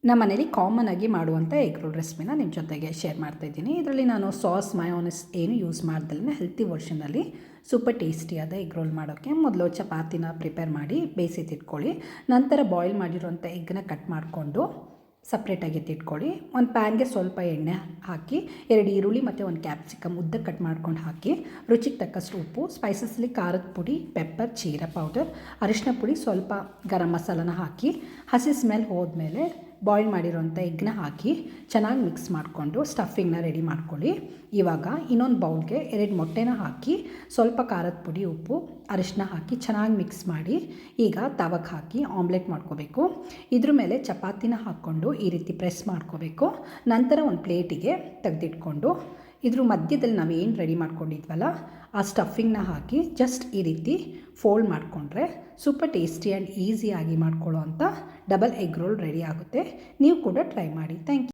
ನಮ್ಮ ಮನೇಲಿ ಕಾಮನ್ ಆಗಿ ಮಾಡುವಂಥ ಎಗ್ ರೋಲ್ ರೆಸಿಪಿನ ನಿಮ್ಮ ಜೊತೆಗೆ ಶೇರ್ ಮಾಡ್ತಾಯಿದ್ದೀನಿ. ಇದರಲ್ಲಿ ನಾನು ಸಾಸ್ ಮಯೋನಸ್ ಏನು ಯೂಸ್ ಮಾಡ್ದಲೇ ಹೆಲ್ತಿ ವರ್ಷನಲ್ಲಿ ಸೂಪರ್ ಟೇಸ್ಟಿಯಾದ ಎಗ್ ರೋಲ್ ಮಾಡೋಕ್ಕೆ ಮೊದಲು ಚಪಾತಿನ ಪ್ರಿಪೇರ್ ಮಾಡಿ ಬೇಯಿಸಿಟ್ಟಿಟ್ಕೊಳ್ಳಿ. ನಂತರ ಬಾಯ್ಲ್ ಮಾಡಿರೋಂಥ ಎಗ್ನ ಕಟ್ ಮಾಡಿಕೊಂಡು ಸಪ್ರೇಟಾಗಿ ಎತ್ತಿಟ್ಕೊಳ್ಳಿ. ಒಂದು ಪ್ಯಾನ್ಗೆ ಸ್ವಲ್ಪ ಎಣ್ಣೆ ಹಾಕಿ 2 ಈರುಳ್ಳಿ ಮತ್ತು 1 ಕ್ಯಾಪ್ಸಿಕಮ್ ಉದ್ದಕ್ಕೆ ಕಟ್ ಮಾಡ್ಕೊಂಡು ಹಾಕಿ, ರುಚಿಗೆ ತಕ್ಕಷ್ಟು ಉಪ್ಪು, ಸ್ಪೈಸಸ್ಲಿ ಖಾರದ ಪುಡಿ, ಪೆಪ್ಪರ್, ಜೀರಾ ಪೌಡರ್, ಅರಿಶಿನ ಪುಡಿ, ಸ್ವಲ್ಪ ಗರಂ ಮಸಾಲನ ಹಾಕಿ ಹಸಿ ಸ್ಮೆಲ್ ಹೋದ್ಮೇಲೆ ಬಾಯ್ಲ್ ಮಾಡಿರೋಂಥ ಎಗ್ನ ಹಾಕಿ ಚೆನ್ನಾಗಿ ಮಿಕ್ಸ್ ಮಾಡಿಕೊಂಡು ಸ್ಟಫಿಂಗ್ನ ರೆಡಿ ಮಾಡ್ಕೊಳ್ಳಿ. ಇವಾಗ ಇನ್ನೊಂದು ಬೌಲ್ಗೆ 2 ಮೊಟ್ಟೆನ ಹಾಕಿ ಸ್ವಲ್ಪ ಖಾರದ ಪುಡಿ, ಉಪ್ಪು, ಅರಿಶಿನ ಹಾಕಿ ಚೆನ್ನಾಗಿ ಮಿಕ್ಸ್ ಮಾಡಿ ಈಗ ತವಕ್ಕೆ ಹಾಕಿ ಆಮ್ಲೆಟ್ ಮಾಡ್ಕೋಬೇಕು. ಇದ್ರ ಮೇಲೆ ಚಪಾತಿನ ಹಾಕ್ಕೊಂಡು ಈ ರೀತಿ ಪ್ರೆಸ್ ಮಾಡ್ಕೋಬೇಕು. ನಂತರ ಒಂದು ಪ್ಲೇಟಿಗೆ ತೆಗೆದಿಟ್ಕೊಂಡು ಇದ್ರ ಮಧ್ಯದಲ್ಲಿ ನಾವು ಏನು ರೆಡಿ ಮಾಡ್ಕೊಂಡಿದ್ವಲ್ಲ ಆ ಸ್ಟಫಿಂಗ್ನ ಹಾಕಿ ಜಸ್ಟ್ ಈ ರೀತಿ ಫೋಲ್ಡ್ ಮಾಡಿಕೊಂಡ್ರೆ ಸೂಪರ್ ಟೇಸ್ಟಿ ಆ್ಯಂಡ್ ಈಸಿಯಾಗಿ ಮಾಡ್ಕೊಳ್ಳೋ ಅಂಥ ಡಬಲ್ ಎಗ್ ರೋಲ್ ರೆಡಿ ಆಗುತ್ತೆ. ನೀವು ಕೂಡ ಟ್ರೈ ಮಾಡಿ. Thank you.